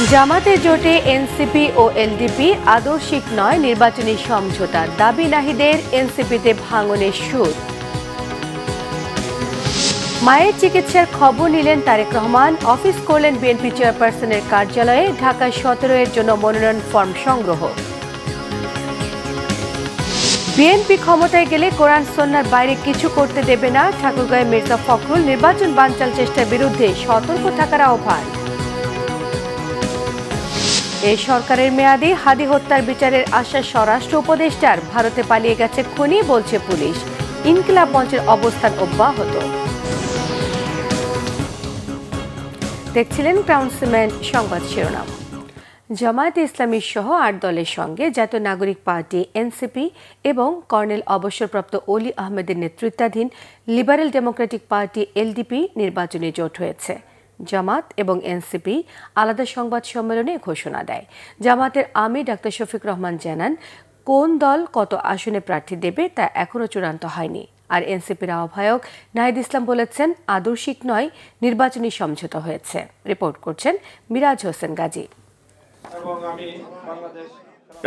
জামাতে জোটে এনসিপি ও এলডিপি আদর্শিক নয় নির্বাচনী সমঝোতা, দাবি নাহিদের। এনসিপিতে ভাঙনের সুর। মায়ের চিকিৎসার খবর নিলেন তারেক রহমান। অফিস করলেন বিএনপি চেয়ারপারসনের কার্যালয়ে। ঢাকা 17 এর জন্য মনোনয়ন ফর্ম সংগ্রহ। বিএনপি ক্ষমতায় গেলে কোরআন সুন্নাহর বাইরে কিছু করতে দেবে না। ঠাকুরগাঁয়ে মির্জা ফখরুল। নির্বাচন বানচাল চেষ্টার বিরুদ্ধে সতর্ক থাকার আহ্বান। এই সরকারের মেয়াদে হাদি হত্যার বিচারের আশা স্বরাষ্ট্র উপদেষ্টার। ভারতে পালিয়ে গেছে খুনি, বলছে পুলিশ। ইনকিলাব মঞ্চের অবস্থান অব্যাহত। দেখছিলেন ক্রাউন সিমেন্ট সংবাদ শিরোনাম। জামায়াতে ইসলামী সহ 8 দলের সঙ্গে জাতীয় নাগরিক পার্টি এনসিপি এবং কর্নেল অবসরপ্রাপ্ত অলি আহমেদের নেতৃত্বাধীন লিবারেল ডেমোক্রেটিক পার্টি এলডিপি নির্বাচনী জোট হয়েছে। জামাত এবং এনসিপি আলাদা সংবাদ সম্মেলনে ঘোষণা দেয়। জামাতের আমির ডাক্তার শফিক রহমান জানান, কোন দল কত আসনে প্রার্থী দেবে তা এখনও চূড়ান্ত হয়নি। আর এনসিপির আহ্বায়ক নাহিদ ইসলাম বলেছেন, আদর্শিক নয় নির্বাচনী সমঝোতা হয়েছে। রিপোর্ট করছেন মিরাজ হোসেন গাজী।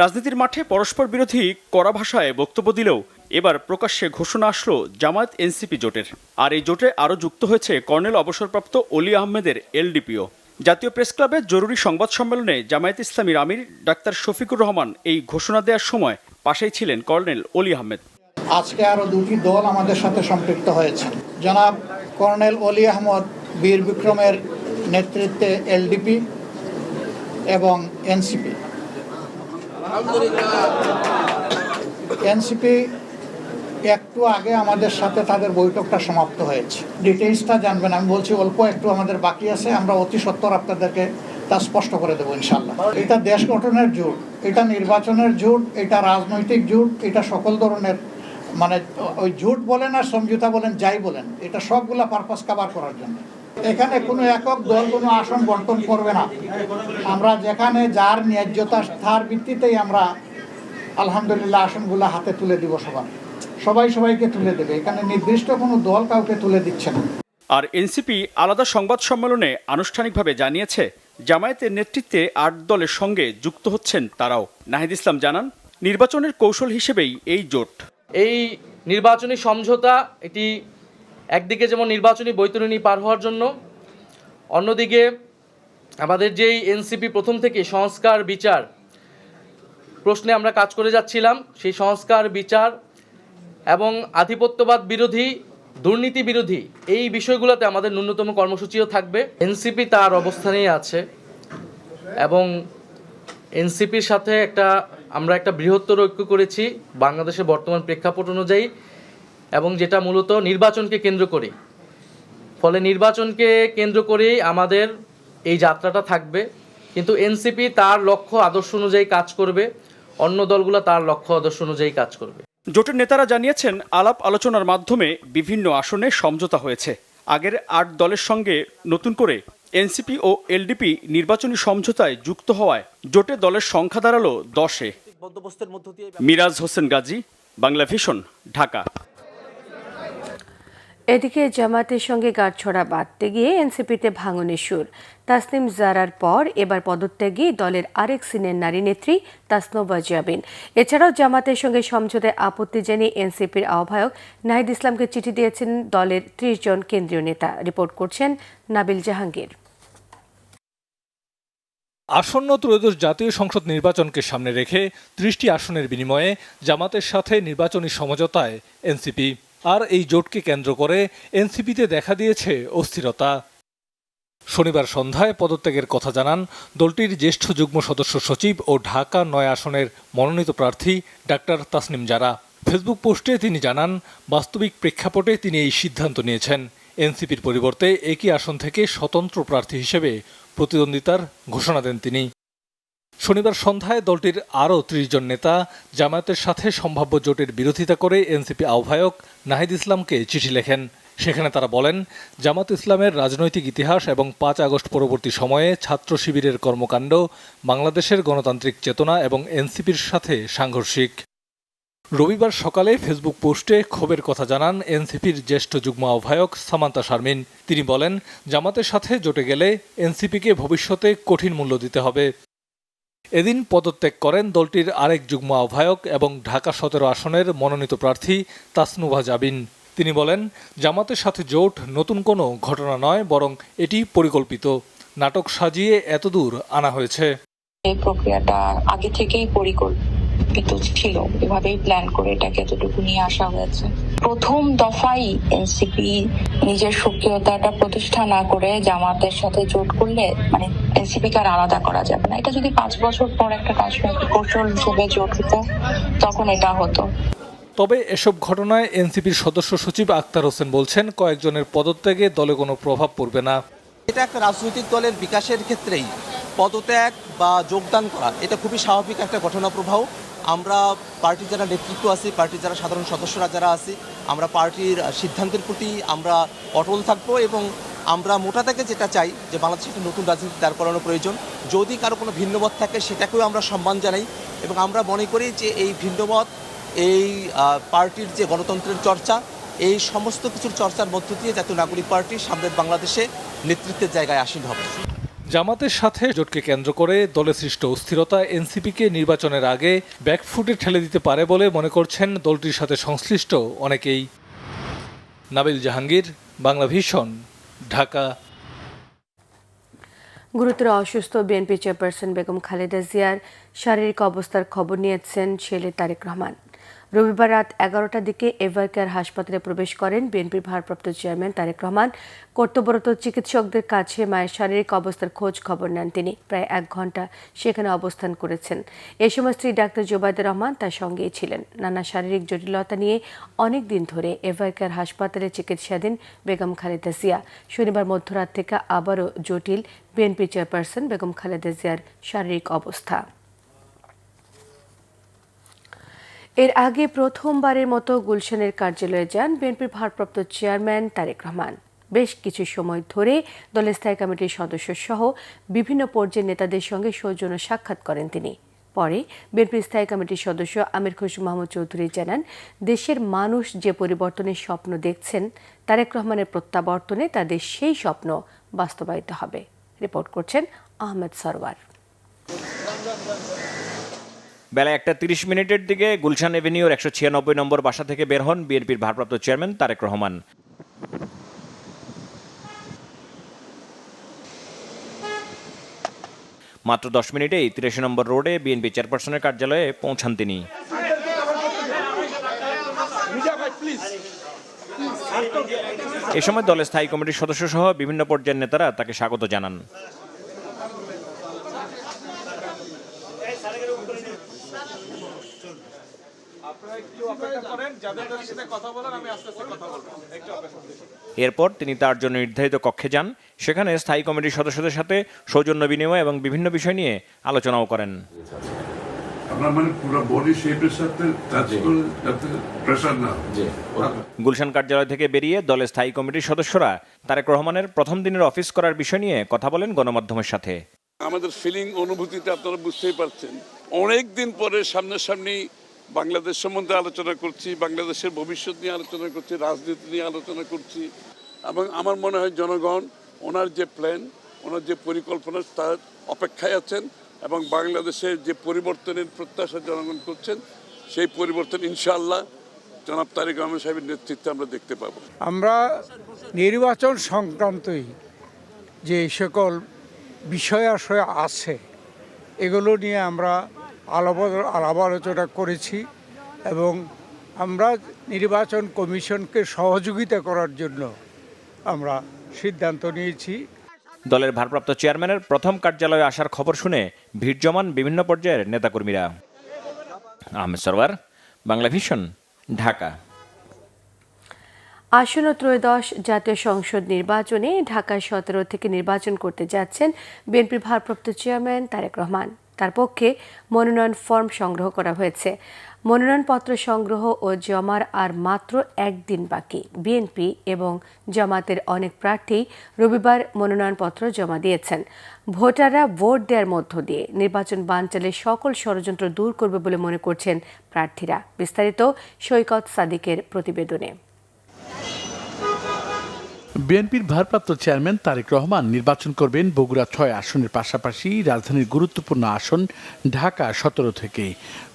রাজনীতির মাঠে পরস্পর বিরোধী কড়া ভাষায় বক্তব্য দিলেও এবার প্রকাশ্যে ঘোষণা আসলো জামায়াত এনসিপি জোটের। আর এই জোটে আরও যুক্ত হয়েছে কর্নেল অবসরপ্রাপ্ত অলি আহমেদের এলডিপিও। জাতীয় প্রেস ক্লাবে জরুরি সংবাদ সম্মেলনে জামায়াত ইসলামীর আমির ডাক্তার শফিকুর রহমান এই ঘোষণা দেওয়ার সময় পাশেই ছিলেন কর্নেল অলি আহমেদ। আজকে আরো দুটি দল আমাদের সাথে সম্পৃক্ত হয়েছে। জনাব কর্নেল অলি আহমদ বীর বিক্রমের নেতৃত্বে এলডিপি এবং এনসিপি। এনসিপি একটু আগে আমাদের সাথে তাদের বৈঠকটা সমাপ্ত হয়েছে। ডিটেইলসটা জানবেন, আমি বলছি অল্প একটু আমাদের বাকি আছে। আমরা অতি সত্বর আপনাদেরকে তা স্পষ্ট করে দেবো ইনশাল্লাহ। এটা দেশ গঠনের জোট, এটা নির্বাচনের জোট, এটা রাজনৈতিক জোট, এটা সকল ধরনের মানে ওই জোট বলেন আর সমঝোতা বলেন যাই বলেন, এটা সবগুলা পারপাস কভার করার জন্য। এখানে কোনো একক দল কোনো আসন বন্টন করবে না। আমরা যেখানে যার ন্যায্যতা তার ভিত্তিতেই আমরা আলহামদুলিল্লাহ আসনগুলো হাতে তুলে দিব। সবাই সবাইকে তুলে দেবে। এখানে নির্দিষ্ট কোনো দল কাউকে তুলে দিচ্ছে না। আর এনসিপি আলাদা সংবাদ সম্মেলনে আনুষ্ঠানিকভাবে জানিয়েছে, জামায়াতের নেতৃত্বে 8 দলের সঙ্গে যুক্ত হচ্ছেন তারাও। নাহিদ ইসলাম জানান, নির্বাচনের কৌশল হিসেবেই এই জোট। এই নির্বাচনী সমঝোতা এটি একদিকে যেমন নির্বাচনী বৈতরণী পার হওয়ার জন্য, অন্যদিকে আমাদের যেই এনসিপি প্রথম থেকে সংস্কার বিচার প্রশ্নে আমরা কাজ করে যাচ্ছিলাম, সেই সংস্কার বিচার এবং আধিপত্যবাদ বিরোধী, দুর্নীতি বিরোধী এই বিষয়গুলোতে আমাদের ন্যূনতম কর্মসূচিও থাকবে। এনসিপি তার অবস্থানেই আছে এবং এনসিপির সাথে আমরা একটা বৃহত্তর ঐক্য করেছি বাংলাদেশের বর্তমান প্রেক্ষাপট অনুযায়ী, এবং যেটা মূলত নির্বাচনকে কেন্দ্র করে। ফলে নির্বাচনকে কেন্দ্র করেই আমাদের এই যাত্রাটা থাকবে। কিন্তু এনসিপি তার লক্ষ্য আদর্শ অনুযায়ী কাজ করবে, অন্য দলগুলো তার লক্ষ্য আদর্শ অনুযায়ী কাজ করবে। জোটের নেতারা জানিয়েছেন, আলাপ আলোচনার মাধ্যমে বিভিন্ন আসনে সমঝোতা হয়েছে। আগের 8 দলের সঙ্গে নতুন করে এনসিপি ও এলডিপি নির্বাচনী সমঝোতায় যুক্ত হওয়ায় জোটে দলের সংখ্যা দাঁড়ালো 10-এ। মিরাজ হোসেন গাজী, বাংলা ভিশন, ঢাকা। এদিকে জামাতের সঙ্গে গাঁটছড়া বাঁধতে গিয়ে এনসিপিতে ভাঙনের সুর। তাসনিম জারার পর এবার পদত্যাগী দলের আরেক সিনিয়র নারী নেত্রী তাসনভা জাবিন। এছাড়াও জামাতের সঙ্গে সমঝোতায় আপত্তি জানিয়ে এনসিপির আহ্বায়ক নাহিদ ইসলামকে চিঠি দিয়েছেন দলের 30 জন কেন্দ্রীয় নেতা। রিপোর্ট করছেন নাবিল জাহাঙ্গীর। আসন্ন ত্রয়োদশ জাতীয় সংসদ নির্বাচনকে সামনে রেখে 30টি আসনের বিনিময়ে জামাতের সাথে নির্বাচনী সমঝোতায় এনসিপি। আর এই জোটকে কেন্দ্র করে এনসিপিতে দেখা দিয়েছে অস্থিরতা। শনিবার সন্ধ্যায় পদত্যাগের কথা জানান দলটির জ্যেষ্ঠ যুগ্ম সদস্য সচিব ও ঢাকা 9 আসনের মনোনীত প্রার্থী ডাক্তার তাসনিম জারা। ফেসবুক পোস্টে তিনি জানান, বাস্তবিক প্রেক্ষাপটে তিনি এই সিদ্ধান্ত নিয়েছেন। এনসিপির পরিবর্তে একই আসন থেকে স্বতন্ত্র প্রার্থী হিসেবে প্রতিদ্বন্দ্বিতার ঘোষণা দেন তিনি। শনিবার সন্ধ্যায় দলটির আরও 30 জন নেতা জামায়াতের সাথে সম্ভাব্য জোটের বিরোধিতা করে এনসিপি আহ্বায়ক নাহিদ ইসলামকে চিঠি লেখেন। সেখানে তারা বলেন, জামাত ইসলামের রাজনৈতিক ইতিহাস এবং 5 আগস্ট পরবর্তী সময়ে ছাত্র শিবিরের কর্মকাণ্ড বাংলাদেশের গণতান্ত্রিক চেতনা এবং এনসিপির সাথে সাংঘর্ষিক। রবিবার সকালে ফেসবুক পোস্টে ক্ষোভের কথা জানান এনসিপির জ্যেষ্ঠ যুগ্ম আহ্বায়ক সামান্তা শারমিন। তিনি বলেন, জামাতের সাথে জোটে গেলে এনসিপিকে ভবিষ্যতে কঠিন মূল্য দিতে হবে। এদিন পদত্যাগ করেন দলটির আরেক যুগ্ম আহ্বায়ক এবং ঢাকা 17 আসনের মনোনীত প্রার্থী তাসনুভা জাবিন। তিনি বলেন, জামাতের সাথে জোট নতুন কোনো ঘটনা নয়, বরং এটি পরিকল্পিত। নাটক সাজিয়ে এতদূর আনা হয়েছে। এই প্রক্রিয়াটা আগে থেকেই পরিকল্পিত ছিল, এভাবেই প্ল্যান করে এটাকে এতটুকু নিয়ে আসা হয়েছে। প্রথম দফাই এনসিপি নিজের সক্রিয়তাটা প্রতিষ্ঠা না করে জামাতের সাথে জোট করলে মানে এনসিপি কে আর আলাদা করা যাবে না। এটা যদি 5 বছর পর একটা রাজনৈতিক কৌশল হিসেবে জোট হতো তখন এটা হতো। তবে এসব ঘটনায় এনসিপির সদস্য সচিব আক্তার হোসেন বলছেন, কয়েকজনের পদত্যাগে দলে কোনো প্রভাব পড়বে না। এটা একটা রাজনৈতিক দলের বিকাশের ক্ষেত্রেই পদত্যাগ বা যোগদান করা এটা খুবই স্বাভাবিক একটা ঘটনা প্রবাহ। আমরা পার্টির যারা নেতৃত্ব আছি, পার্টির যারা সাধারণ সদস্যরা যারা আছি, আমরা পার্টির সিদ্ধান্তের প্রতি আমরা অটল থাকবো এবং আমরা মোটা থেকে যেটা চাই যে বাংলাদেশে একটা নতুন রাজনীতি দাঁড় করানো প্রয়োজন। যদি কারো কোনো ভিন্নমত থাকে সেটাকেও আমরা সম্মান জানাই এবং আমরা মনে করি যে এই ভিন্নমত, এই পার্টির যে গণতন্ত্রের চর্চা, এই সমস্ত কিছুর চর্চার মধ্য দিয়ে জাতীয় নাগরিক পার্টি সামনের বাংলাদেশে নেতৃত্বের জায়গায় আসীন হবে। জামাতের সাথে জোটকে কেন্দ্র করে দলে সৃষ্ট অস্থিরতা এনসিপিকে নির্বাচনের আগে ব্যাকফুটে ঠেলে দিতে পারে বলে মনে করছেন দলটির সাথে সংশ্লিষ্ট অনেকেই। নাবিল জাহাঙ্গীর, বাংলা ভিশন, ঢাকা। গুরুতর অসুস্থ বিএনপি চেয়ারপারসন বেগম খালেদা জিয়ার শারীরিক অবস্থার খবর নিয়েছেন ছেলে তারেক রহমান। রবিবার রাত 11টার দিকে এভারকেয়ার হাসপাতালে প্রবেশ করেন বিএনপির ভারপ্রাপ্ত চেয়ারম্যান তারেক রহমান। কর্তব্যরত চিকিৎসকদের কাছে মায়ের শারীরিক অবস্থার খোঁজ খবর নেন তিনি। প্রায় 1 ঘণ্টা সেখানে অবস্থান করেছেন। এ সময় স্ত্রী ডাক্তার জোবায়দা রহমান তার সঙ্গেই ছিলেন। নানা শারীরিক জটিলতা নিয়ে অনেক দিন ধরে এভারকেয়ার হাসপাতালে চিকিৎসাধীন বেগম খালেদা জিয়া। শনিবার মধ্যরাত থেকে আবারও জটিল বিএনপি চেয়ারপারসন বেগম খালেদা জিয়ার শারীরিক অবস্থা। এর আগে প্রথমবারের মতো গুলশানের কার্যালয়ে যান বিএনপির ভারপ্রাপ্ত চেয়ারম্যান তারেক রহমান। বেশ কিছু সময় ধরে দলের স্থায়ী কমিটির সদস্য সহ বিভিন্ন পর্যায়ের নেতাদের সঙ্গে সৌজন্য সাক্ষাৎ করেন তিনি। পরে বিএনপির স্থায়ী কমিটির সদস্য আমির খসরু মাহমুদ চৌধুরী জানান, দেশের মানুষ যে পরিবর্তনের স্বপ্ন দেখছেন, তারেক রহমানের প্রত্যাবর্তনে তাদের সেই স্বপ্ন বাস্তবায়িত হবে। রিপোর্ট করছেন আহমেদ সরওয়ার। বেলা 1:30 দিকে গুলশান এভিনিউর 196 নম্বর বাসা থেকে বের হন বিএনপির ভারপ্রাপ্ত চেয়ারম্যান তারেক রহমান। মাত্র 10 মিনিটেই 83 নম্বর রোডে বিএনপি চেয়ারপারসনের কার্যালয়ে পৌঁছান তিনি। এ সময় দলের স্থায়ী কমিটির সদস্য সহ বিভিন্ন পর্যায়ের নেতারা তাকে স্বাগত জানান। এরপর তিনি তার জন্য নির্ধারিত কক্ষে যান। সেখানে স্থায়ী কমিটির সদস্যদের সাথে সৌজন্য বিনিময় এবং বিভিন্ন বিষয় নিয়ে আলোচনাও করেন। গুলশান কার্যালয় থেকে বেরিয়ে দলের স্থায়ী কমিটির সদস্যরা তারেক রহমানের প্রথম দিনের অফিস করার বিষয় নিয়ে কথা বলেন গণমাধ্যমের সাথে। আমাদের ফিলিং, অনুভূতিটা আপনারা বুঝতেই পারছেন। অনেক দিন পরে সামনাসামনি বাংলাদেশ সম্বন্ধে আলোচনা করছি, বাংলাদেশের ভবিষ্যৎ নিয়ে আলোচনা করছি, রাজনীতি নিয়ে আলোচনা করছি এবং আমার মনে হয় জনগণ ওনার যে প্ল্যান, ওনার যে পরিকল্পনা তার অপেক্ষায় আছেন এবং বাংলাদেশের যে পরিবর্তনের প্রত্যাশা জনগণ করছেন সেই পরিবর্তন ইনশাআল্লাহ জনাব তারেক রহমান সাহেবের নেতৃত্বে আমরা দেখতে পাবো। আমরা নির্বাচন সংক্রান্তই যে সকল বিষয় আশয় আছে এগুলো নিয়ে আমরা আলাপ আলোচনা করেছি এবং আমরা নির্বাচন কমিশনকে সহযোগিতা করার জন্য আমরা সিদ্ধান্ত নিয়েছি। দলের ভারপ্রাপ্ত চেয়ারম্যানের প্রথম কার্যালয়ে আসার খবর শুনে ভিড় জমান বিভিন্ন পর্যায়ের নেতাকর্মীরা। আহমেদ সরওয়ার, বাংলা ভিশন, ঢাকা। আসন্ন ত্রয়োদশ জাতীয় সংসদ নির্বাচনে ঢাকায় 17 থেকে নির্বাচন করতে যাচ্ছেন বিএনপির ভারপ্রাপ্ত চেয়ারম্যান তারেক রহমান। তার পক্ষে মনোনয়ন ফর্ম সংগ্রহ করা হয়েছে। মনোনয়নপত্র সংগ্রহ ও জমার আর মাত্র একদিন বাকি। বিএনপি এবং জামাতের অনেক প্রার্থী রবিবার মনোনয়নপত্র জমা দিয়েছেন। ভোটাররা ভোট দেওয়ার মধ্য দিয়ে নির্বাচন বানচালের সকল ষড়যন্ত্র দূর করবে বলে মনে করছেন প্রার্থীরা। বিস্তারিত সৈকত সাদিকের প্রতিবেদনে। বিএনপির ভারপ্রাপ্ত চেয়ারম্যান তারেক রহমান নির্বাচন করবেন বগুড়া ৬ আসনের পাশাপাশি রাজধানীর গুরুত্বপূর্ণ আসন ঢাকা ১৭ থেকে।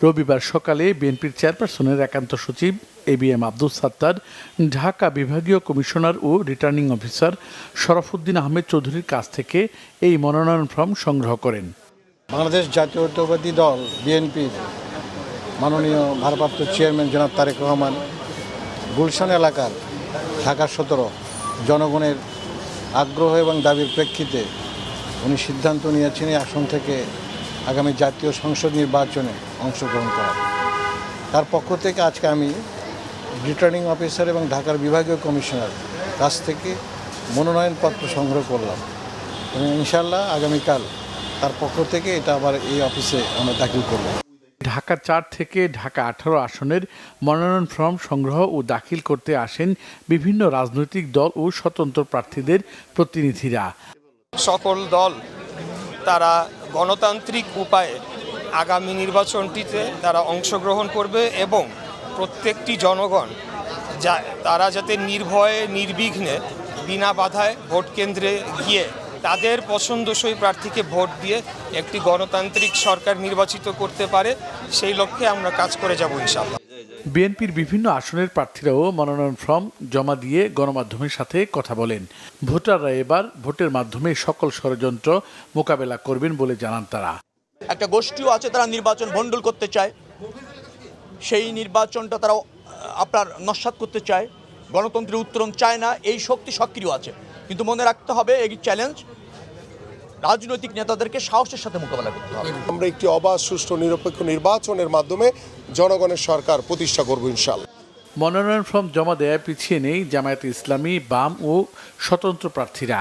রবিবার সকালে বিএনপির চেয়ারপারসনের একান্ত সচিব ABM আব্দুল সাত্তার, ঢাকা বিভাগীয় কমিশনার ও রিটার্নিং অফিসার শরফুদ্দিন আহমেদ চৌধুরীর কাছ থেকে এই মনোনয়ন ফর্ম সংগ্রহ করেন। বাংলাদেশ জাতীয়তাবাদী দল বিএনপির মাননীয় ভারপ্রাপ্ত চেয়ারম্যান জনাব তারেক রহমান গুলশান এলাকার ঢাকা ১৭ জনগণের আগ্রহ এবং দাবির প্রেক্ষিতে উনি সিদ্ধান্ত নিয়েছেন এই আসন থেকে আগামী জাতীয় সংসদ নির্বাচনে অংশগ্রহণ করার। তার পক্ষ থেকে আজকে আমি রিটার্নিং অফিসার এবং ঢাকার বিভাগীয় কমিশনার কাছ থেকে মনোনয়নপত্র সংগ্রহ করলাম এবং ইনশাআল্লাহ আগামীকাল তার পক্ষ থেকে এটা আবার এই অফিসে আমরা দাখিল করব। ঢাকা ৪ থেকে ঢাকা ১৮ আসনের মনোনয়ন ফর্ম সংগ্রহ ও দাখিল করতে আসেন বিভিন্ন রাজনৈতিক দল ও স্বতন্ত্র প্রার্থীদের প্রতিনিধিরা। সকল দল তারা গণতান্ত্রিক উপায়ে আগামী নির্বাচনটিতে তারা অংশগ্রহণ করবে এবং প্রত্যেকটি জনগণ তারা যাতে নির্ভয়ে নির্বিঘ্নে বিনা বাধায় ভোট কেন্দ্রে গিয়ে তাদের পছন্দসই প্রার্থীকে ভোট দিয়ে একটি গণতান্ত্রিক সরকার নির্বাচিত করতে পারে, সেই লক্ষ্যে আমরা কাজ করে যাব ইনশাআল্লাহ। বিএনপির বিভিন্ন আসনের প্রার্থীরাও মনোনয়ন ফর্ম জমা দিয়ে গণমাধ্যমের সাথে কথা বলেন। ভোটাররা এবার ভোটের মাধ্যমে সকল ষড়যন্ত্র মোকাবেলা করবেন বলে জানান তারা। একটা গোষ্ঠীও আছে তারা নির্বাচন ভণ্ডুল করতে চায়, সেই নির্বাচনটা তারা আপনার নস্যাৎ করতে চায়, গণতন্ত্রের উত্তরণ চায় না, এই শক্তি সক্রিয় আছে। কিন্তু মনে রাখতে হবে এই চ্যালেঞ্জ রাজনৈতিক নেতাদেরকে সাহসের সাথে মোকাবেলা করতে হবে। আমরা একটি অবাধ, সুষ্ঠু, নিরপেক্ষ নির্বাচনের মাধ্যমে জনগণের সরকার প্রতিষ্ঠা করব ইনশাআল্লাহ। মনোনয়ন ফর্ম জমা দেয়া পিছিয়ে নেই জামায়াতে ইসলামী, বাম ও স্বতন্ত্র প্রার্থীরা।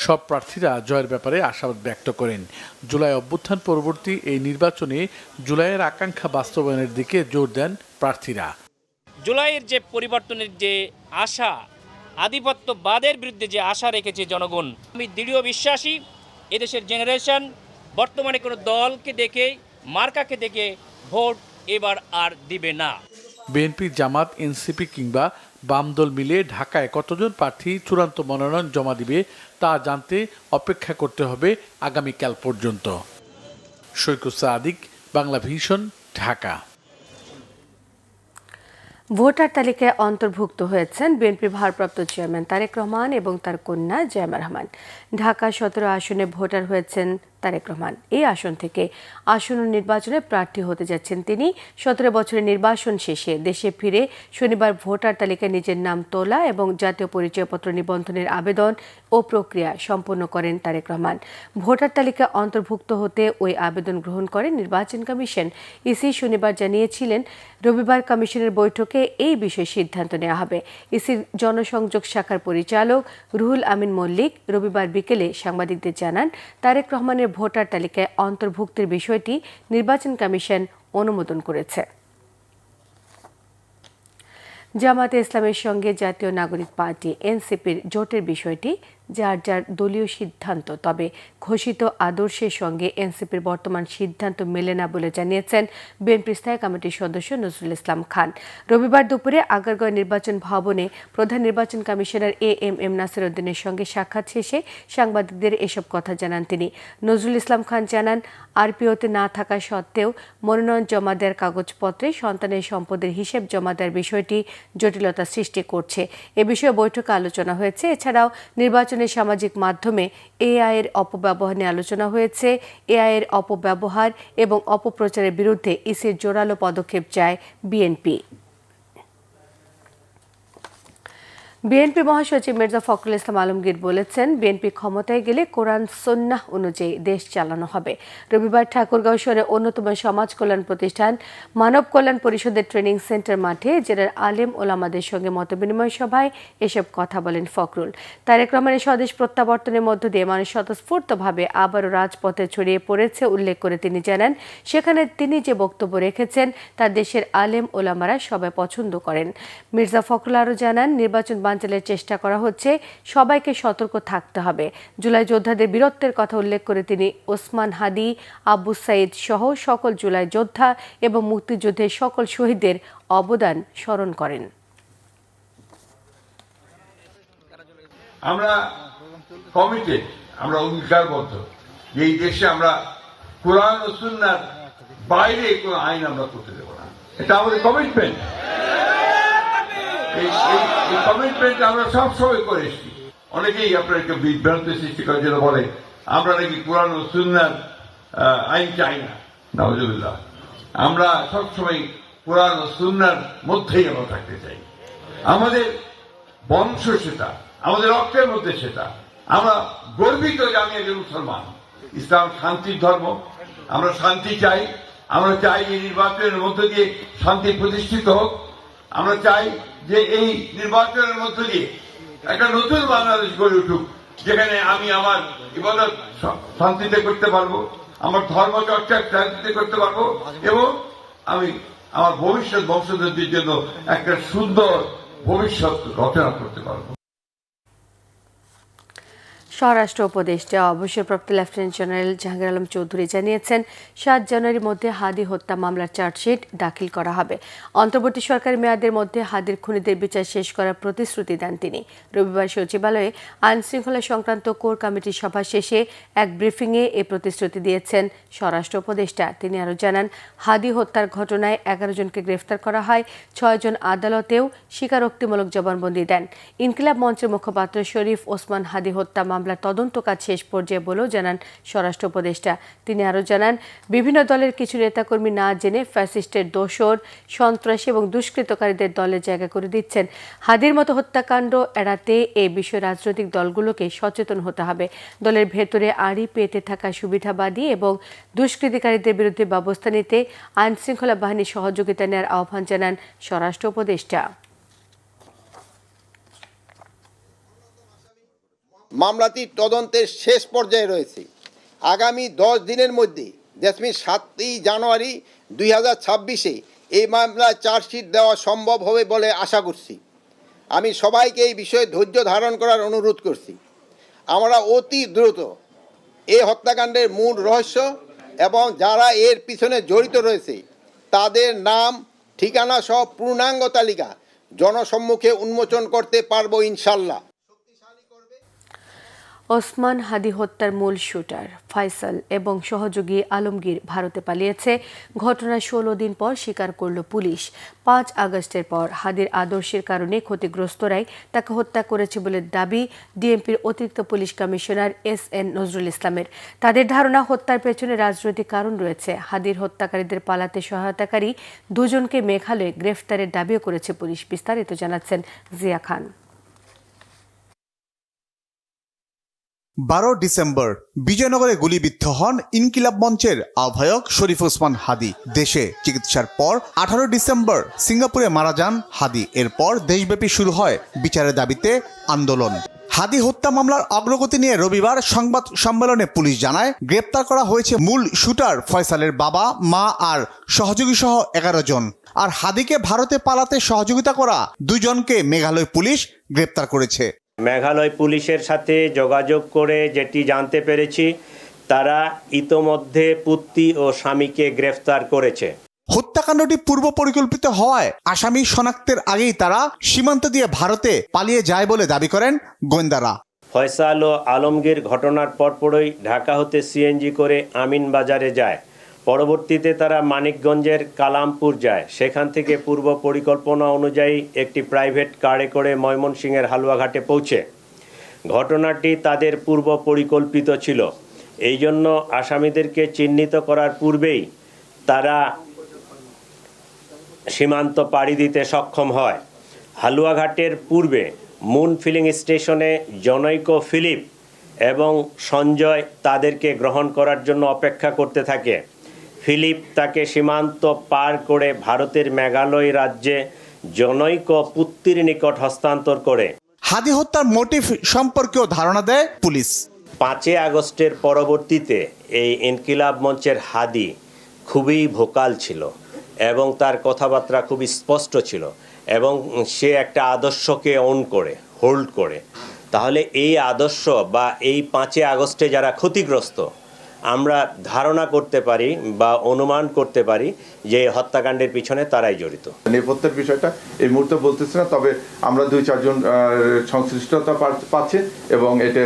সব প্রার্থীরা জয়ের ব্যাপারে আশাবাদ ব্যক্ত করেন। জুলাই অভ্যুত্থান পরবর্তী এই নির্বাচনে জুলাইয়ের আকাঙ্ক্ষা বাস্তবায়নের দিকে জোর দেন প্রার্থীরা। জুলাইয়ের যে পরিবর্তনের যে আশা, আধিপত্যবাদের বিরুদ্ধে যে আশা রেখেছে জনগণ, আমি দৃঢ় বিশ্বাসী এদেশের জেনারেশন বর্তমানে কোনো দলকে দেখে, মার্কাকে দেখে ভোট এবার আর দিবে না। বিএনপি, জামাত, এনসিপি কিংবা বাম দল মিলে ঢাকায় কতজন প্রার্থী চূড়ান্ত মনোনয়ন জমা দিবে তা জানতে অপেক্ষা করতে হবে আগামীকাল পর্যন্ত। সৈকত সাদিক, বাংলা ভিশন, ঢাকা। ভোটার তালিকায় অন্তর্ভুক্ত হয়েছেন বিএনপির ভারপ্রাপ্ত চেয়ারম্যান তারেক রহমান এবং তার কন্যা জায়মা রহমান। ঢাকা ১৭ আসনে ভোটার হয়েছেন তারেক রহমান। এই আসন থেকে আসন্ন নির্বাচনে প্রার্থী হতে যাচ্ছেন তিনি। ১৭ বছরের নির্বাসন শেষে দেশে ফিরে শনিবার ভোটার তালিকায় নিজের নাম তোলা এবং জাতীয় পরিচয়পত্র নিবন্ধনের আবেদন ও প্রক্রিয়া সম্পন্ন করেন তারেক রহমান। ভোটার তালিকায় অন্তর্ভুক্ত হতে ওই আবেদন গ্রহণ করেন নির্বাচন কমিশন। ইসি শনিবার জানিয়েছিলেন রবিবার কমিশনের বৈঠকে এই বিষয়ে সিদ্ধান্ত নেওয়া হবে। ইসির জনসংযোগ শাখার পরিচালক রুহুল আমিন মল্লিক রবিবার বিকেলে সাংবাদিকদের জানান, তারেক রহমানের ভোটার তালিকায় অন্তর্ভুক্তির বিষয়টি নির্বাচন কমিশন অনুমোদন করেছে। জামায়াতে ইসলামের সঙ্গে জাতীয় নাগরিক পার্টি এনসিপির জোটের বিষয়টি যার যার দলীয় সিদ্ধান্ত, তবে ঘোষিত আদর্শের সঙ্গে এনসিপির বর্তমান সিদ্ধান্ত মেলে না বলে জানিয়েছেন বিএনপি স্থায়ী কমিটির সদস্য নজরুল ইসলাম খান। রবিবার দুপুরে আগারগাঁও নির্বাচন ভবনে প্রধান নির্বাচন কমিশনার এএমএম নাসির উদ্দিনের সঙ্গে সাক্ষাৎ শেষে সাংবাদিকদের এসব কথা জানান তিনি। নজরুল ইসলাম খান জানান, আরপিওতে না থাকা সত্ত্বেও মনোনয়ন জমা দেওয়ার কাগজপত্রে সন্তানের সম্পদের হিসেব জমা দেওয়ার বিষয়টি জটিলতা সৃষ্টি করছে। এ বিষয়ে বৈঠকে আলোচনা হয়েছে। এছাড়াও নির্বাচনের সামাজিক মাধ্যমে এআই এর অপব্যবহার নিয়ে আলোচনা হয়েছে। এআই এর অপব্যবহার এবং অপপ্রচারের বিরুদ্ধে ইসির জোরালো পদক্ষেপ চায় বিএনপি। বিএনপি মহাসচিব মির্জা ফখরুল ইসলাম আলমগীর বলেছেন, বিএনপি ক্ষমতায় গেলে কোরআন সুন্নাহ অনুযায়ী দেশ চালানো হবে। রবিবার ঠাকুরগাঁও শহরে অন্যতম সমাজ কল্যাণ প্রতিষ্ঠান মানব কল্যাণ পরিষদের ট্রেনিং সেন্টার মাঠে জেলার আলেম ওলামাদের সঙ্গে মতবিনিময় সভায় এসব কথা বলেন ফখরুল। তারেক রহমানের স্বদেশ প্রত্যাবর্তনের মধ্য দিয়ে মানুষ স্বতঃস্ফূর্তভাবে আবারও রাজপথে ছড়িয়ে পড়েছে উল্লেখ করে তিনি জানান, সেখানে তিনি যে বক্তব্য রেখেছেন তা দেশের আলেম ওলামারা সবাই পছন্দ করেন। মির্জা ফখরুল আরও জানান, নির্বাচন বানচালের চেষ্টা করা হচ্ছে, সবাইকে সতর্ক থাকতে হবে। জুলাই যোদ্ধাদের বীরত্বের কথা উল্লেখ করে তিনি ওসমান হাদি, আবু সাইদ সহ সকল জুলাই যোদ্ধা এবং মুক্তিযুদ্ধের সকল শহীদদের অবদান স্মরণ করেন। আমরা কমিটেড, আমরা অঙ্গীকারবদ্ধ যে এই দেশে আমরা কোরআন ও সুন্নাহর বাইরে কোনো আইন আমরা করতে দেব না। এটা আমাদের কমিটমেন্ট। এই কমিটমেন্ট আমরা সবসময় করে এসেছি। অনেকেই আপনার একটা বিভ্রান্ত সৃষ্টি করে, যেটা বলে আমরা নাকি কোরআন ও সুন্নাহর আইন চাই না। নাউজুবিল্লাহ, আমরা সবসময় কোরআন ও সুন্নাহর মধ্যেই আমরা থাকতে চাই। আমাদের বংশ সেটা, আমাদের রক্তের মধ্যে সেটা। আমরা গর্বিত যে আমি একজন মুসলমান। ইসলাম শান্তির ধর্ম, আমরা শান্তি চাই। আমরা চাই এই নির্বাচনের মধ্য দিয়ে শান্তি প্রতিষ্ঠিত হোক। আমরা চাই যে এই নির্বাচনের মধ্য দিয়ে একটা নতুন বাংলাদেশ গড়ে উঠুক, যেখানে আমি আমার ইবাদত শান্তিতে করতে পারবো, আমার ধর্ম চর্চা শান্তিতে করতে পারবো, এবং আমি আমার ভবিষ্যৎ বংশধরদের জন্য একটা সুন্দর ভবিষ্যৎ রচনা করতে পারবো। স্বরাষ্ট্র উপদেষ্টা অবসরপ্রাপ্ত লেফটেন্যান্ট জেনারেল জাহাঙ্গীর আলম চৌধুরী জানিয়েছেন, 7 জানুয়ারির মধ্যে হাদি হত্যা মামলার চার্জশিট দাখিল করা হবে। অন্তর্বর্তী সরকারি মেয়াদের মধ্যে হাদির খুনিদের বিচার শেষ করার প্রতিশ্রুতি দেন তিনি। রবিবার সচিবালয়ে আইন শৃঙ্খলা সংক্রান্ত কোর কমিটির সভা শেষে এক ব্রিফিংয়ে এই প্রতিশ্রুতি দিয়েছেন স্বরাষ্ট্র উপদেষ্টা। তিনি আরও জানান, হাদি হত্যার ঘটনায় 11 জনকে গ্রেফতার করা হয়, 6 জন আদালতেও স্বীকারোক্তিমূলক জবানবন্দি দেন। ইনকিলাব মঞ্চের মুখপাত্র শরীফ ওসমান হাদি হত্যা মামলার তদন্ত কাজ শেষ পর্যায়ে বলেও জানান স্বরাষ্ট্র উপদেষ্টা। তিনি আরও জানান, বিভিন্ন দলের কিছু নেতাকর্মী না জেনে ফ্যাসিস্টের দোসর, সন্ত্রাসী এবং দুষ্কৃতকারীদের দলের জায়গা করে দিচ্ছেন। হাদির মতো হত্যাকাণ্ড এড়াতে এ বিষয়ে রাজনৈতিক দলগুলোকে সচেতন হতে হবে। দলের ভেতরে আড়ি পেতে থাকা সুবিধাবাদী এবং দুষ্কৃতিকারীদের বিরুদ্ধে ব্যবস্থা নিতে আইন শৃঙ্খলা বাহিনীর সহযোগিতা নেওয়ার আহ্বান জানান স্বরাষ্ট্র উপদেষ্টা। মামলাটি তদন্তের শেষ পর্যায়ে রয়েছে। আগামী 10 দিনের মধ্যে 7 জানুয়ারি 2026 এই মামলায় চার্জশিট দেওয়া সম্ভব হবে বলে আশা করছি। আমি সবাইকে এই বিষয়ে ধৈর্য ধারণ করার অনুরোধ করছি। আমরা অতি দ্রুত এই হত্যাকাণ্ডের মূল রহস্য এবং যারা এর পিছনে জড়িত রয়েছে তাদের নাম, ঠিকানা সহ পূর্ণাঙ্গ তালিকা জনসম্মুখে উন্মোচন করতে পারবো ইনশাল্লাহ। ওসমান হাদি হত্যার মূল শুটার ফয়সাল এবং সহযোগী আলমগীর ভারতে পালিয়েছে। ঘটনার 16 দিন পর স্বীকার করল পুলিশ। 5 আগস্টের পর হাদির আদর্শের কারণে ক্ষতিগ্রস্তরাই তাকে হত্যা করেছে বলে দাবি ডিএমপির অতিরিক্ত পুলিশ কমিশনার SN নজরুল ইসলামের। তাদের ধারণা, হত্যার পেছনে রাজনৈতিক কারণ রয়েছে। হাদির হত্যাকারীদের পালাতে সহায়তাকারী 2 জনকে মেঘালয়ে গ্রেফতারের দাবিও করেছে পুলিশ। বিস্তারিত জানাচ্ছেন জিয়া খান। 12 ডিসেম্বর বিজয়নগরে গুলিবিদ্ধ হন ইনকিলাব মঞ্চের আহ্বায়ক শরীফ ওসমান হাদি। দেশে চিকিৎসার পর 18 ডিসেম্বর সিঙ্গাপুরে মারা যান হাদি। এরপর দেশব্যাপী শুরু হয় বিচারের দাবিতে আন্দোলন। হাদি হত্যা মামলার অগ্রগতি নিয়ে রবিবার সংবাদ সম্মেলনে পুলিশ জানায়, গ্রেপ্তার করা হয়েছে মূল শুটার ফয়সালের বাবা, মা আর সহযোগী সহ 11 জন। আর হাদিকে ভারতে পালাতে সহযোগিতা করা 2 জনকে মেঘালয় পুলিশ গ্রেপ্তার করেছে। মেঘালয় পুলিশের সাথে যোগাযোগ করে যেটি জানতে পেরেছি, তারা ইতোমধ্যে পুত্রী ও স্বামীকে গ্রেফতার করেছে। হত্যাকাণ্ডটি পূর্ব পরিকল্পিত হওয়ায় আসামি শনাক্তের আগেই তারা সীমান্ত দিয়ে ভারতে পালিয়ে যায় বলে দাবি করেন গোয়েন্দারা। ফয়সাল ও আলমগীর ঘটনার পরপরই ঢাকা হতে সিএনজি করে আমিনবাজারে যায়। পরবর্তীতে তারা মানিকগঞ্জের কালামপুর যায়। সেখান থেকে পূর্ব পরিকল্পনা অনুযায়ী একটি প্রাইভেট কারে করে ময়মনসিংহের হালুয়াঘাটে পৌঁছে। ঘটনাটি তাদের পূর্ব পরিকল্পিত ছিল। এই জন্য আসামিদেরকে চিহ্নিত করার পূর্বেই তারা সীমান্ত পাড়ি দিতে সক্ষম হয়। হালুয়াঘাটের পূর্বে মুন ফিলিং স্টেশনে জনৈক ফিলিপ এবং সঞ্জয় তাদেরকে গ্রহণ করার জন্য অপেক্ষা করতে থাকে। ফিলিপ তাকে সীমান্ত পার করে ভারতের মেঘালয় রাজ্যে জনৈক পুত্তির নিকট হস্তান্তর করে। হাদি হত্যার মোটিভ সম্পর্কেও ধারণা দেয় পুলিশ। 5 আগস্টের পরবর্তীতে এই ইনকিলাব মঞ্চের হাদি খুবই ভোকাল ছিল এবং তার কথাবার্তা খুবই স্পষ্ট ছিল এবং সে একটা আদর্শকে হোল্ড করে। তাহলে এই আদর্শ বা এই 5 আগস্টে যারা ক্ষতিগ্রস্ত, আমরা ধারণা করতে পারি বা অনুমান করতে পারি যে হত্যাকাণ্ডের পিছনে তারাই জড়িত। নেপথ্যের বিষয়টা এই মুহূর্তে বলতেছি না, তবে আমরা 2-4 জন সংশ্লিষ্টতা পাচ্ছি এবং এটা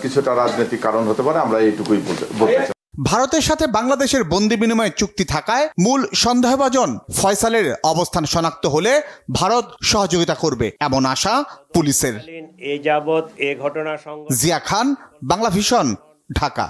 কিছুটা রাজনৈতিক কারণ হতে পারে, আমরা এইটুকুই বলতে চাই। ভারতের সাথে বাংলাদেশের বন্দি বিনিময় চুক্তি থাকায় মূল সন্দেহভাজন ফয়সালের অবস্থান শনাক্ত হলে ভারত সহযোগিতা করবে এমন আশা পুলিশের। এ যাবৎ এ ঘটনা জিয়া খান, বাংলা ভিশন, ঢাকা।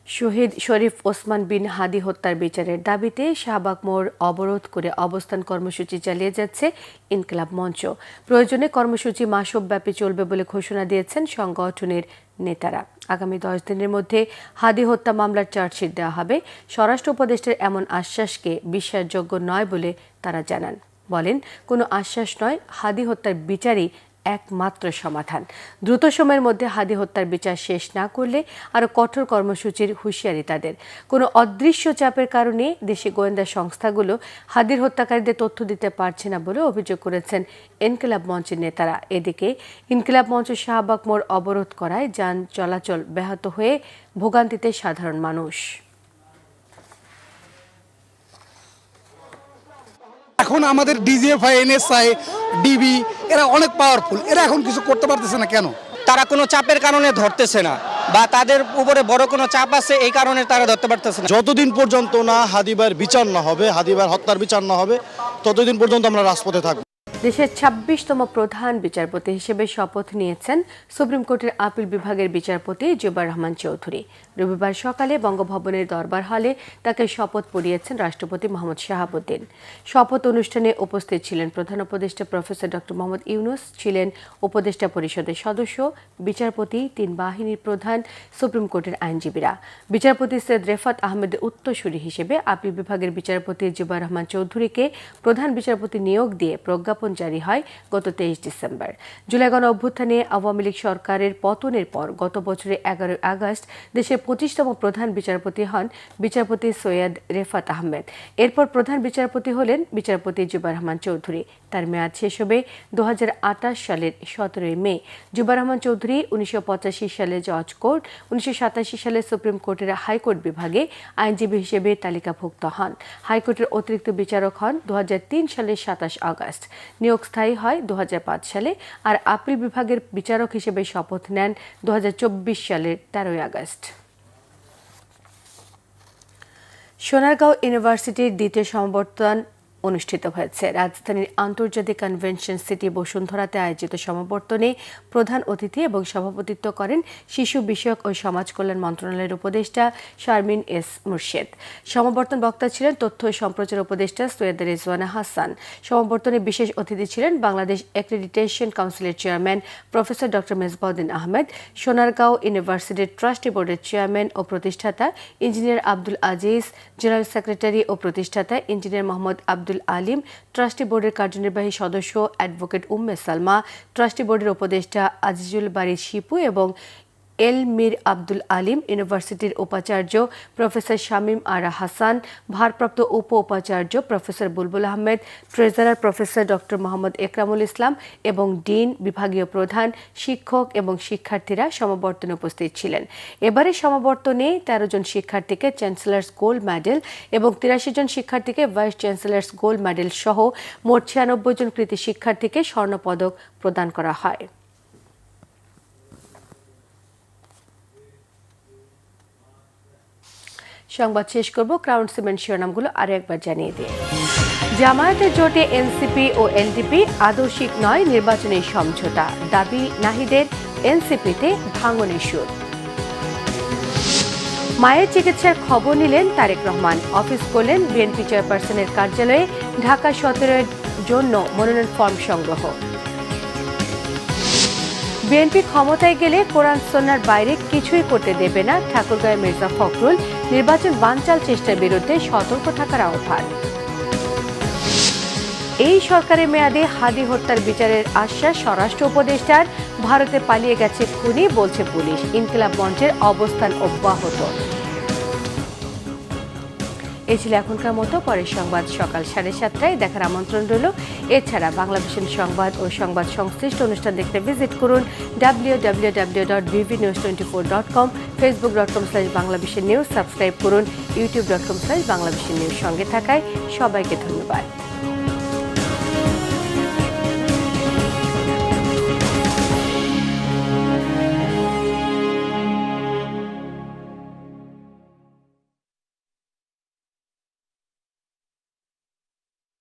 শহীদ শরীফ ওসমান বিন হাদি হত্যার বিচারের দাবিতে শাহবাগ মোড় অবরোধ করে অবস্থান কর্মসূচি চালিয়ে যাচ্ছে ইনকিলাব মঞ্চ। প্রয়োজনে কর্মসূচি মাসব্যাপী চলবে বলে ঘোষণা দিয়েছেন সংগঠনের নেতারা। আগামী 10 দিনের মধ্যে হাদি হত্যা মামলার চার্জশিট দেওয়া হবে। স্বরাষ্ট্র উপদেষ্টার এমন আশ্বাসকে বিশ্বাসযোগ্য নয় বলে তারা জানান। বলেন, কোনো আশ্বাস নয়, হাদি হত্যার বিচারই একমাত্র সমাধান। দ্রুত সময়ের মধ্যে হাদি হত্যার বিচার শেষ না করলে আরও কঠোর কর্মসূচির হুঁশিয়ারি তাদের। কোনো অদৃশ্য চাপের কারণে দেশি গোয়েন্দা সংস্থাগুলো হাদির হত্যাকারীদের তথ্য দিতে পারছে না বলে অভিযোগ করেছেন ইনকিলাব মঞ্চের নেতারা। এদিকে ইনকিলাব মঞ্চ শাহবাগ মোড় অবরোধ করায় যান চলাচল ব্যাহত হয়ে ভোগান্তিতে সাধারণ মানুষ। এখন আমাদের ডিজিএফআই, এনএসআই, ডিবি এরা অনেক পাওয়ারফুল, এরা এখন কিছু করতে পারতেছে না। কেন? তারা কোনো চাপের কারণে ধরতেছে না, বা তাদের উপরে বড় কোনো চাপ আছে এই কারণে তারা ধরতে পারতেছে না। যতদিন পর্যন্ত না হাদিবার বিচার না হবে, হাদিবার হত্যার বিচার না হবে, ততদিন পর্যন্ত আমরা রাজপথে থাকব। দেশের 26তম প্রধান বিচারপতি হিসেবে শপথ নিয়েছেন সুপ্রিম কোর্টের আপিল বিভাগের বিচারপতি জুবার রহমান চৌধুরী। রবিবার সকালে বঙ্গভবনের দরবার হলে তাকে শপথ পড়িয়েছেন রাষ্ট্রপতি মোহাম্মদ শাহাবুদ্দিন। শপথ অনুষ্ঠানে উপস্থিত ছিলেন প্রধান উপদেষ্টা প্রফেসর ডক্টর মোহাম্মদ ইউনুস, ছিলেন উপদেষ্টা পরিষদের সদস্য, বিচারপতি, 3 বাহিনীর প্রধান, সুপ্রিম কোর্টের আইনজীবীরা। বিচারপতি সৈয়দ রেফাত আহমেদের উত্তরসূরি হিসেবে আপিল বিভাগের বিচারপতি জুবার রহমান চৌধুরীকে প্রধান বিচারপতি নিয়োগ দিয়ে প্রজ্ঞাপন জারি হয় গত 23 ডিসেম্বর। জুলাই গণ অভ্যুত্থানে আওয়ামী লীগ সরকারের পতনের পর গত বছরের 11 আগস্ট দেশের 25তম প্রধান বিচারপতি হন বিচারপতি সৈয়দ রেফাত আহমেদ। এরপর প্রধান বিচারপতি হলেন বিচারপতি জুবার রহমান চৌধুরী। তার মেয়াদ শেষ হবে 2028 সালের 17 মে। জুবার রহমান চৌধুরী 1985 সালে জজ কোর্ট, 1987 সালে সুপ্রিম কোর্টের হাইকোর্ট বিভাগে আইনজীবী হিসেবে তালিকাভুক্ত হন। হাইকোর্টের অতিরিক্ত বিচারক হন 2003 সালের 27 আগস্ট। নিয়োগ স্থায়ী হয় 2005 সালে, আর আপিল বিভাগের বিচারক হিসেবে শপথ নেন 2024 সালের 13 আগস্ট। সোনারগাঁও ইউনিভার্সিটির দ্বিতীয় সমাবর্তন অনুষ্ঠিত হয়েছে। রাজধানীর আন্তর্জাতিক কনভেনশন সিটি বসুন্ধরাতে আয়োজিত সমাবর্তনে প্রধান অতিথি এবং সভাপতিত্ব করেন শিশু বিষয়ক ও সমাজ কল্যাণ মন্ত্রণালয়ের উপদেষ্টা শারমিন এস মুর্শেদ। সমাবর্তন বক্তা ছিলেন তথ্য ও সম্প্রচার উপদেষ্টা সৈয়দ রেজওয়ানা হাসান। সমাবর্তনে বিশেষ অতিথি ছিলেন বাংলাদেশ অ্যাক্রেডিটেশন কাউন্সিলের chairman professor doctor Mezbauddin Ahmed, Sonargaon ইউনিভার্সিটির ট্রাস্টি বোর্ডের চেয়ারম্যান ও প্রতিষ্ঠাতা engineer Abdul Aziz, general secretary ও প্রতিষ্ঠাতা ইঞ্জিনিয়ার মোহাম্মদ আব্দুল আলিম, ট্রাস্টি বোর্ডের কার্যনির্বাহী সদস্য অ্যাডভোকেট উম্মে সালমা, ট্রাস্টি বোর্ডের উপদেষ্টা আজিজুল বারী শিপু এবং এল মীর আব্দুল আলিম, ইউনিভার্সিটির উপাচার্য প্রফেসর শামীম আরা হাসান, ভারপ্রাপ্ত উপ উপাচার্য professor Bulbul Ahmed, treasurer professor doctor Mohammad Ekramul Islam এবং ডিন, বিভাগীয় প্রধান, শিক্ষক এবং শিক্ষার্থীরা সমাবর্তনে উপস্থিত ছিলেন। এবারে সমাবর্তনে 13 জন শিক্ষার্থীকে চ্যান্সেলার্স গোল্ড মেডেল এবং 83 জন শিক্ষার্থীকে ভাইস চ্যান্সেলার্স গোল্ড মেডেল সহ মোট 96 জন কৃতী শিক্ষার্থীকে স্বর্ণপদক প্রদান করা হয়। সংবাদ শেষ করব ক্রাউন সিমেন্ট শিরোনামগুলো আরো একবার জানিয়ে দিয়ে। জামায়াতের জোটে এনসিপি ও এলডিপি আদর্শিক নয় নির্বাচনী সমঝোতা, দাবি নাহিদের। এনসিপিতে ভাঙনের সুর। মায়ের চিকিৎসার খবর নিলেন তারেক রহমান, অফিস করলেন বিএনপি চেয়ারপারসনের কার্যালয়ে। ঢাকা 17 জন্য মনোনয়ন ফর্ম সংগ্রহ। বিএনপি ক্ষমতায় গেলে কোরআন সুন্নাহর বাইরে কিছুই করতে দেবে না, ঠাকুরগাঁওয়ে মির্জা ফখরুল। নির্বাচন বানচাল চেষ্টার বিরুদ্ধে সতর্ক থাকার আহ্বান। এই সরকারের মেয়াদে হাদি হত্যার বিচারের আশ্বাস স্বরাষ্ট্র উপদেষ্টার। ভারতে পালিয়ে গেছে খুনি, বলছে পুলিশ। ইনকিলাব মঞ্চের অবস্থান অব্যাহত। এই ছিল এখনকার মতো। পরের সংবাদ সকাল 7:30টায় দেখার আমন্ত্রণ রইল। এছাড়া বাংলাভিশন সংবাদ ও সংবাদ সংশ্লিষ্ট অনুষ্ঠান দেখতে ভিজিট করুন www.bvnews24.com, facebook.com/banglavishnnews, সাবস্ক্রাইব করুন youtube.com/banglavishnnews। সঙ্গে থাকায় সবাইকে ধন্যবাদ।